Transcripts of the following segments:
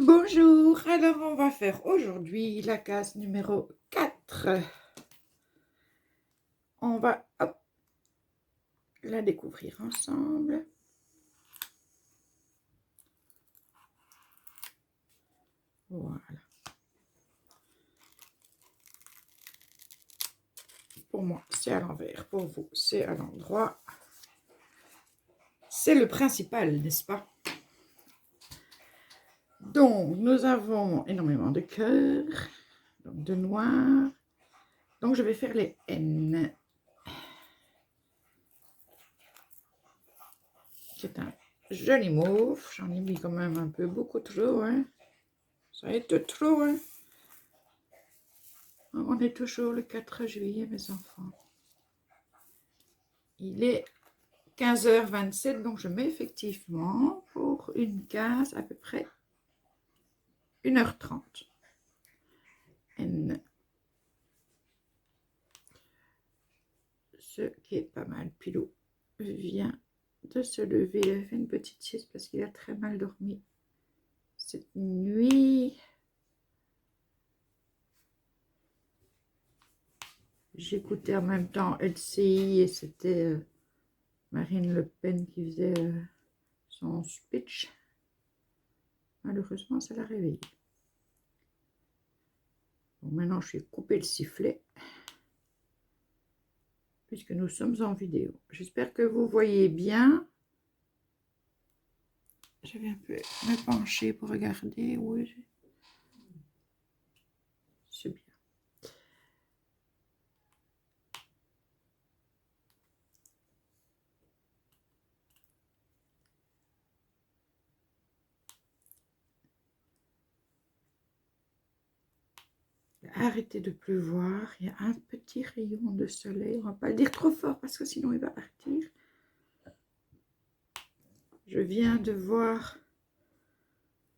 Bonjour, alors on va faire aujourd'hui la case numéro 4. On va la découvrir ensemble. Voilà. Pour moi, c'est à l'envers. Pour vous, c'est à l'endroit. C'est le principal, n'est-ce pas? Donc, nous avons énormément de cœurs, donc de noir. Donc, je vais faire les N. C'est un joli mauve. J'en ai mis quand même un peu, beaucoup trop. Hein. Ça va être trop. Hein. On est toujours le 4 juillet, mes enfants. Il est 15h27, donc je mets effectivement pour une case à peu près 1h30. N. Ce qui est pas mal. Pilou vient de se lever. Il a fait une petite sieste parce qu'il a très mal dormi cette nuit. J'écoutais en même temps LCI et c'était Marine Le Pen qui faisait son speech. Malheureusement, ça l'a réveillé. Bon, maintenant, je vais couper le sifflet puisque nous sommes en vidéo. J'espère que vous voyez bien. Je vais un peu me pencher pour regarder. Oui, c'est bien. Arrêtez de pleuvoir, il y a un petit rayon de soleil, on ne va pas le dire trop fort parce que sinon il va partir. Je viens de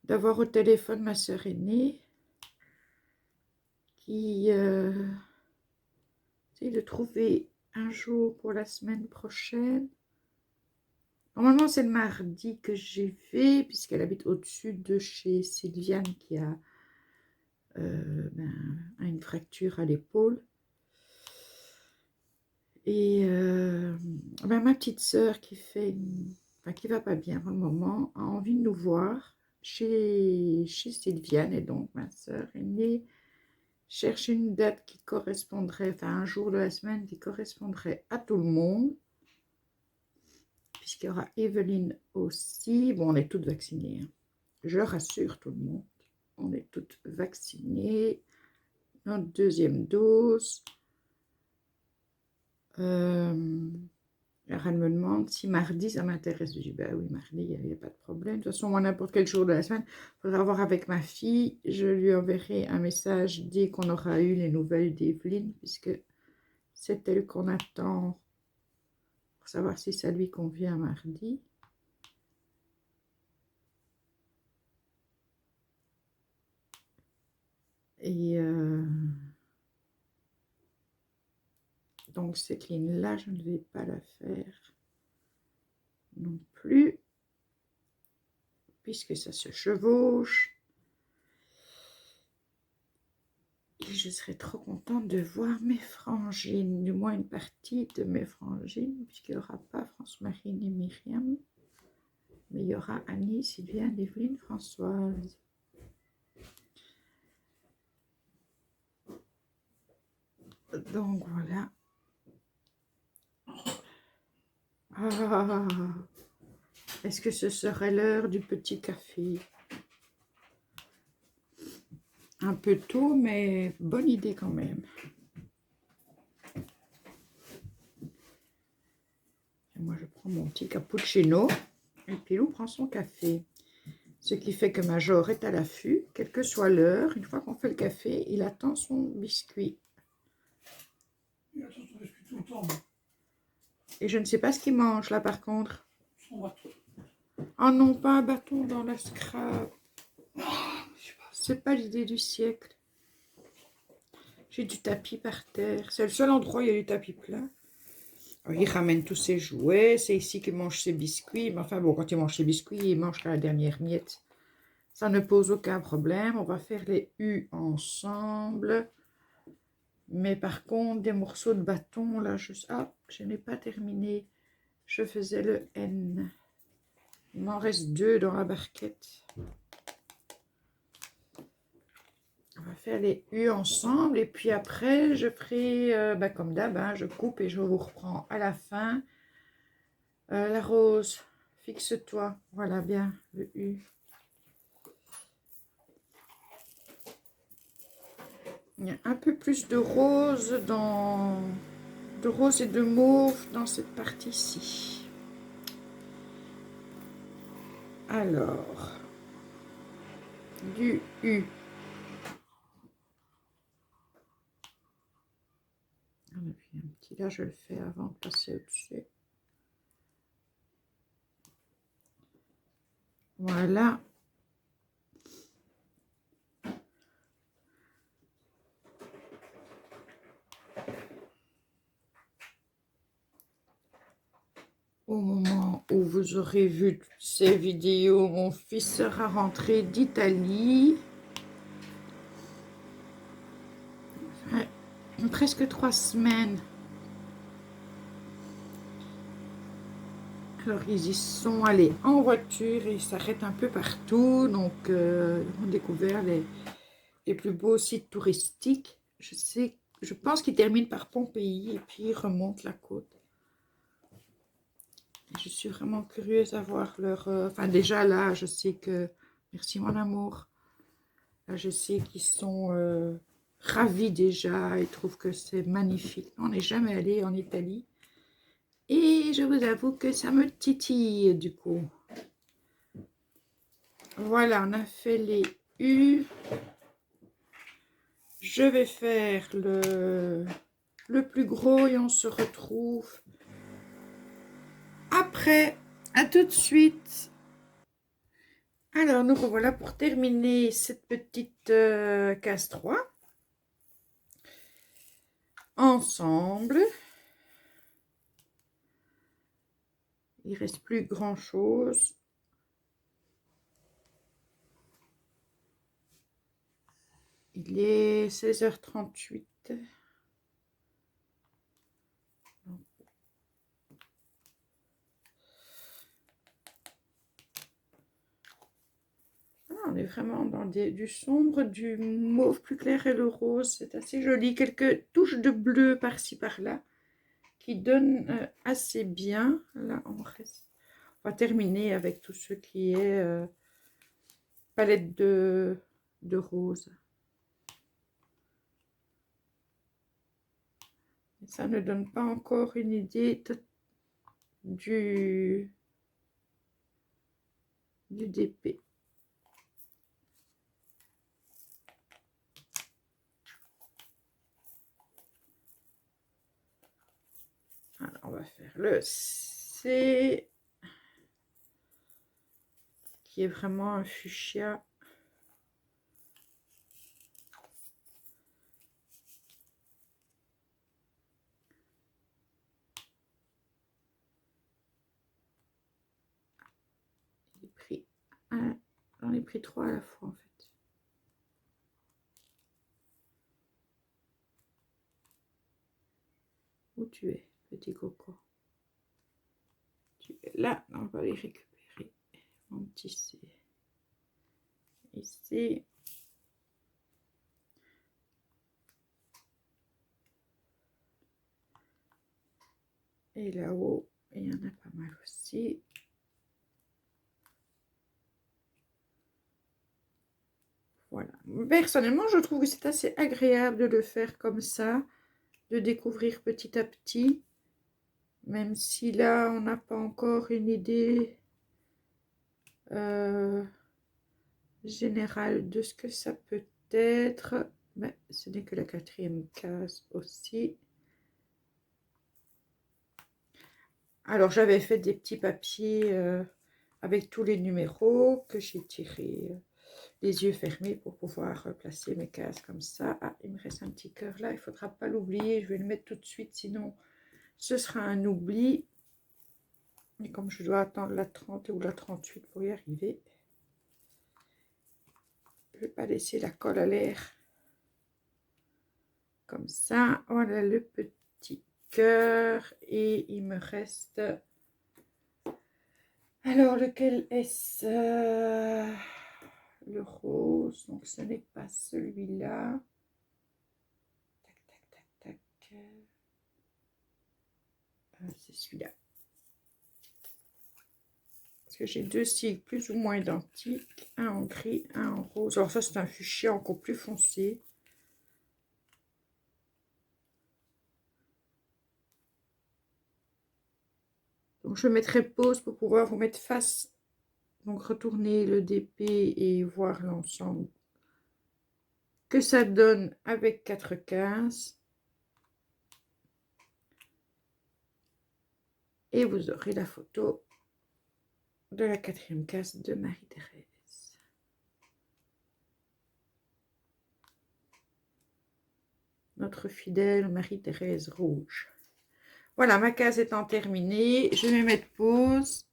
d'avoir au téléphone ma sœur aînée qui essaie de trouver un jour pour la semaine prochaine. Normalement c'est le mardi que j'y vais puisqu'elle habite au-dessus de chez Sylviane qui a une fracture à l'épaule. Et ma petite sœur qui qui va pas bien pour le moment, a envie de nous voir chez Sylviane. Et donc ma sœur aînée cherche une date qui correspondrait, enfin un jour de la semaine qui correspondrait à tout le monde. Puisqu'il y aura Evelyne aussi. Bon, on est toutes vaccinées. Hein. Je rassure tout le monde. On est toutes vaccinées. Notre deuxième dose. Alors elle me demande si mardi ça m'intéresse. Je dis bah oui, mardi, il n'y a pas de problème. De toute façon, moi, n'importe quel jour de la semaine, il faudra voir avec ma fille. Je lui enverrai un message dès qu'on aura eu les nouvelles d'Evelyne, puisque c'est elle qu'on attend pour savoir si ça lui convient mardi. Et donc cette ligne-là, je ne vais pas la faire non plus, puisque ça se chevauche. Et je serais trop contente de voir mes frangines, du moins une partie de mes frangines, puisqu'il n'y aura pas France-Marie et Myriam, mais il y aura Annie, Sylviane, Evelyne, Françoise. Donc voilà. Ah, est-ce que ce serait l'heure du petit café? Un peu tôt, mais bonne idée quand même. Et moi, je prends mon petit cappuccino et Pilou prend son café. Ce qui fait que Major est à l'affût, quelle que soit l'heure. Une fois qu'on fait le café, il attend son biscuit. Il attend son biscuit tout le temps. Et je ne sais pas ce qu'il mange là par contre. Son bâton. Oh non, pas un bâton dans la scrap. C'est pas l'idée du siècle. J'ai du tapis par terre. C'est le seul endroit où il y a du tapis plat. Alors, il ramène tous ses jouets. C'est ici qu'il mange ses biscuits. Mais enfin bon, quand il mange ses biscuits, il mange la dernière miette. Ça ne pose aucun problème. On va faire les U ensemble. Mais par contre, des morceaux de bâton, là, je n'ai pas terminé. Je faisais le N. Il m'en reste 2 dans la barquette. On va faire les U ensemble. Et puis après, je ferai, comme d'hab, hein, je coupe et je vous reprends à la fin. La rose, fixe-toi. Voilà bien, le U. Il y a un peu plus de rose et de mauve dans cette partie-ci. Alors, du U. Et puis un petit là, je le fais avant de passer au-dessus. Voilà. Au moment où vous aurez vu ces vidéos, mon fils sera rentré d'Italie. Ouais, presque 3 semaines. Alors ils y sont allés en voiture et ils s'arrêtent un peu partout. Donc ils ont découvert les plus beaux sites touristiques. Je pense qu'ils terminent par Pompéi et puis ils remontent la côte. Je suis vraiment curieuse à voir leur... Enfin déjà là, je sais que... Merci mon amour. Là, je sais qu'ils sont ravis déjà. Ils trouvent que c'est magnifique. On n'est jamais allé en Italie. Et je vous avoue que ça me titille du coup. Voilà, on a fait les U. Je vais faire le plus gros et on se retrouve après. À tout de suite. Alors, nous revoilà pour terminer cette petite case 3. Ensemble. Il ne reste plus grand chose. Il est 16h38. On est vraiment dans du sombre, du mauve plus clair et le rose. C'est assez joli. Quelques touches de bleu par-ci par-là qui donnent assez bien. Là, on va terminer avec tout ce qui est palette de rose. Et ça ne donne pas encore une idée du DP. Alors, on va faire le C, qui est vraiment un fuchsia. J'en ai pris 3 à la fois en fait. Où tu es, petit coco? Tu es là, on va les récupérer. Mon petit C. Ici. Et là-haut, il y en a pas mal aussi. Voilà. Personnellement, je trouve que c'est assez agréable de le faire comme ça, de découvrir petit à petit. Même si là, on n'a pas encore une idée générale de ce que ça peut être. Mais ce n'est que la 4e case aussi. Alors, j'avais fait des petits papiers avec tous les numéros que j'ai tirés les yeux fermés pour pouvoir placer mes cases comme ça. Ah, il me reste un petit cœur là, il ne faudra pas l'oublier. Je vais le mettre tout de suite, sinon ce sera un oubli. Et comme je dois attendre la 30 ou la 38 pour y arriver. vais pas laisser la colle à l'air. Comme ça, voilà le petit cœur. Et il me reste... Alors, lequel est-ce? Le rose, donc ce n'est pas celui-là. Tac, tac, tac, tac. C'est celui-là. Parce que j'ai deux cils plus ou moins identiques. Un en gris, un en rose. Alors ça, c'est un fuchsia encore plus foncé. Donc je mettrai pause pour pouvoir vous mettre face. Donc retourner le DP et voir l'ensemble que ça donne avec 4 cases. Et vous aurez la photo de la 4e case de Marie-Thérèse. Notre fidèle Marie-Thérèse rouge. Voilà, ma case étant terminée, je vais mettre pause.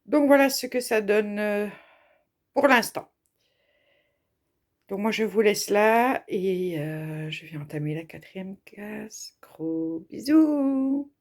Donc voilà ce que ça donne pour l'instant. Donc moi je vous laisse là et je vais entamer la 4e case. Gros bisous!